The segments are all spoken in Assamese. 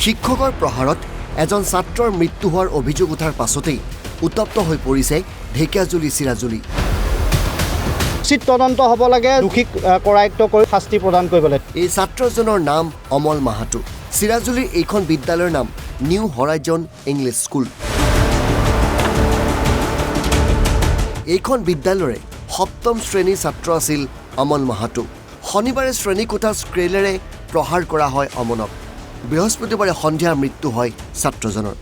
শিক্ষকৰ প্ৰহাৰত এজন ছাত্ৰৰ মৃত্যু হোৱাৰ অভিযোগ উঠাৰ পাছতেই উত্তপ্ত হৈ পৰিছে ঢেকিয়াজুলি চিৰাজুলি। উচিত তদন্ত হ'ব লাগে, দোষীক কৰায়ত্ব কৰি শাস্তি প্ৰদান কৰিব লাগে। এই ছাত্ৰজনৰ নাম অমল মাহাতো। চিৰাজুলিৰ এইখন বিদ্যালয়ৰ নাম নিউ হৰাইজন ইংলিছ স্কুল। এইখন বিদ্যালয়ৰে ৭ম শ্ৰেণীৰ ছাত্ৰ আছিল অমল মাহাতো। শনিবাৰে শ্ৰেণীকোঠাত স্ক্ৰেলেৰে প্ৰহাৰ কৰা হয় অমলক। বৃহস্পতিবাৰে সন্ধিয়া মৃত্যু হয় ছাত্ৰজনৰ।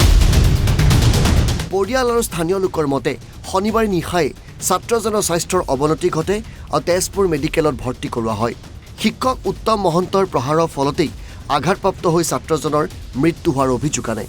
পৰিয়াল আৰু স্থানীয় লোকৰ মতে শনিবাৰে নিশাই ছাত্ৰজনৰ স্বাস্থ্যৰ অৱনতি ঘটে আৰু তেজপুৰ মেডিকেলত ভৰ্তি কৰোৱা হয়। শিক্ষক উত্তম মহন্তৰ প্ৰহাৰৰ ফলতেই আঘাতপ্ৰাপ্ত হৈ ছাত্ৰজনৰ মৃত্যু হোৱাৰ অভিযোগ আনে।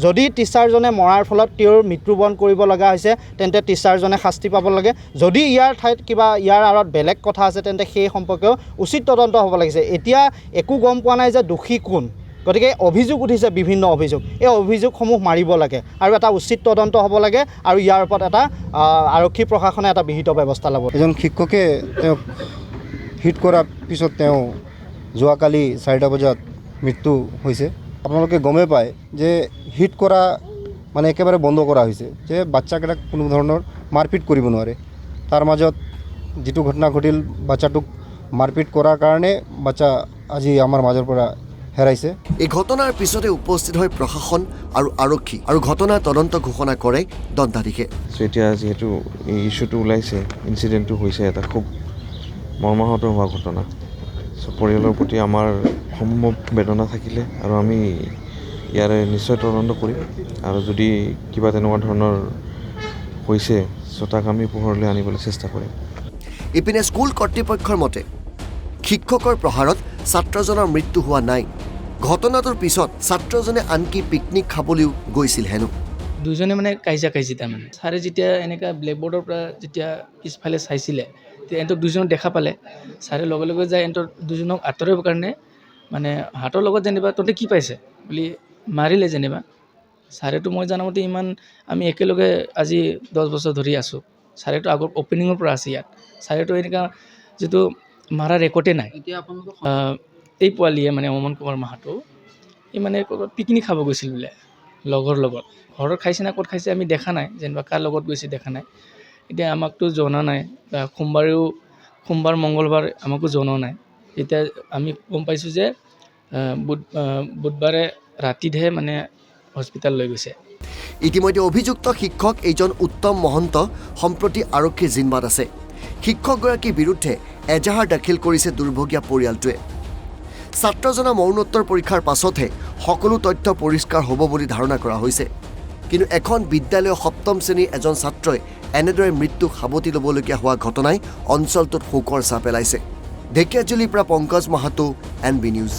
যদি টিচাৰজনে মৰাৰ ফলত তেওঁৰ মৃত্যুবৰণ কৰিব লগা হৈছে তেন্তে টিচাৰজনে শাস্তি পাব লাগে। যদি ইয়াৰ ঠাইত কিবা ইয়াৰ আঁৰত বেলেগ কথা আছে তেন্তে সেই সম্পৰ্কেও উচিত তদন্ত হ'ব লাগিছে। এতিয়া একো গম পোৱা নাই যে দোষী কোন, গতিকে অভিযোগ উঠিছে, বিভিন্ন অভিযোগ। এই অভিযোগসমূহ মাৰিব লাগে আৰু এটা উচিত তদন্ত হ'ব লাগে আৰু ইয়াৰ ওপৰত এটা আৰক্ষী প্ৰশাসনে এটা বিহিত ব্যৱস্থা ল'ব। এজন শিক্ষকে তেওঁক হিট কৰাৰ পিছত তেওঁ যোৱাকালি 4টা বজাত মৃত্যু হৈছে। আপোনালোকে গমেই পায় যে হিট কৰা মানে একেবাৰে বন্ধ কৰা হৈছে, যে বাচ্চাকেইটাক কোনো ধৰণৰ মাৰপিট কৰিব নোৱাৰে। তাৰ মাজত যিটো ঘটনা ঘটিল, বাচ্চাটোক মাৰপিট কৰাৰ কাৰণে বাচ্চা আজি আমাৰ মাজৰ পৰা হেৰাইছে। এই ঘটনাৰ পিছতে উপস্থিত হয় প্ৰশাসন আৰু আৰক্ষী আৰু ঘটনাৰ তদন্ত ঘোষণা কৰে দণ্ডাধীশে। এতিয়া যিহেতু এই ইছ্যুটো ওলাইছে, ইনচিডেণ্টটো হৈছে এটা খুব মৰ্মাহত হোৱা ঘটনা। পৰিয়ালৰ প্ৰতি আমাৰ সমবেদনা থাকিলে আৰু আমি ইয়াৰে নিশ্চয় তদন্ত কৰিম আৰু যদি কিবা তেনেকুৱা ধৰণৰ হৈছে তাক আমি পোহৰলৈ আনিবলৈ চেষ্টা কৰিম। ইপিনে স্কুল কৰ্তৃপক্ষৰ মতে শিক্ষকৰ প্ৰহাৰত ছাত্ৰজনৰ মৃত্যু হোৱা নাই। ঘটনাটোৰ পিছত ছাত্ৰজনে আনকি পিকনিক খাবলৈও গৈছিল হেনো। দুজনে মানে কাজিয়া তাৰমানে ছাৰে যেতিয়া এনেকুৱা ব্লেকবৰ্ডৰ পৰা যেতিয়া পিছফালে চাইছিলে তেতিয়া এহেঁতক দুজনক দেখা পালে। ছাৰে লগে লগে যায় এহেঁতক দুজনক আঁতৰাবৰ কাৰণে মানে হাতৰ লগত যেনিবা তহঁতে কি পাইছে বুলি মাৰিলে যেনিবা। ছাৰেতো মই জানামতে ইমান আমি একেলগে আজি 10 বছৰ ধৰি আছোঁ। ছাৰেতো আগৰ অপেনিঙৰ পৰা আছে ইয়াত। ছাৰেতো এনেকুৱা যিটো মাৰা ৰেকৰ্ডে নাই। এই পোৱালীয়ে মানে অমন কুমাৰ মাহাতো এই মানে পিকনিক খাব গৈছিল বোলে লগৰ লগত। ঘৰত খাইছে না ক'ত খাইছে আমি দেখা নাই, যেনিবা কাৰ লগত গৈছে দেখা নাই। এতিয়া আমাকতো জনা নাই, সোমবাৰ মংগলবাৰ আমাকো জনোৱা নাই। এতিয়া আমি গম পাইছোঁ যে বুধবাৰে ৰাতিতহে মানে হস্পিটেল লৈ গৈছে। ইতিমধ্যে অভিযুক্ত শিক্ষক এইজন উত্তম মহন্ত সম্প্ৰতি আৰক্ষীৰ জিম্মাত আছে। শিক্ষকগৰাকীৰ বিৰুদ্ধে এজাহাৰ দাখিল কৰিছে দুৰ্ভগীয়া পৰিয়ালটোৱে। ছাত্ৰজনৰ মৰণোত্তৰ পৰীক্ষাৰ পাছতহে সকলো তথ্য পৰিষ্কাৰ হ'ব বুলি ধাৰণা কৰা হৈছে। কিন্তু এখন বিদ্যালয়ৰ 7ম শ্ৰেণীৰ এজন ছাত্ৰই এনেদৰে মৃত্যুক সাৱটি ল'বলগীয়া হোৱা ঘটনাই অঞ্চলটোত শোকৰ ছাঁ পেলাইছে। ঢেকিয়াজুলিৰ পৰা পংকজ মাহাতো, NB নিউজ।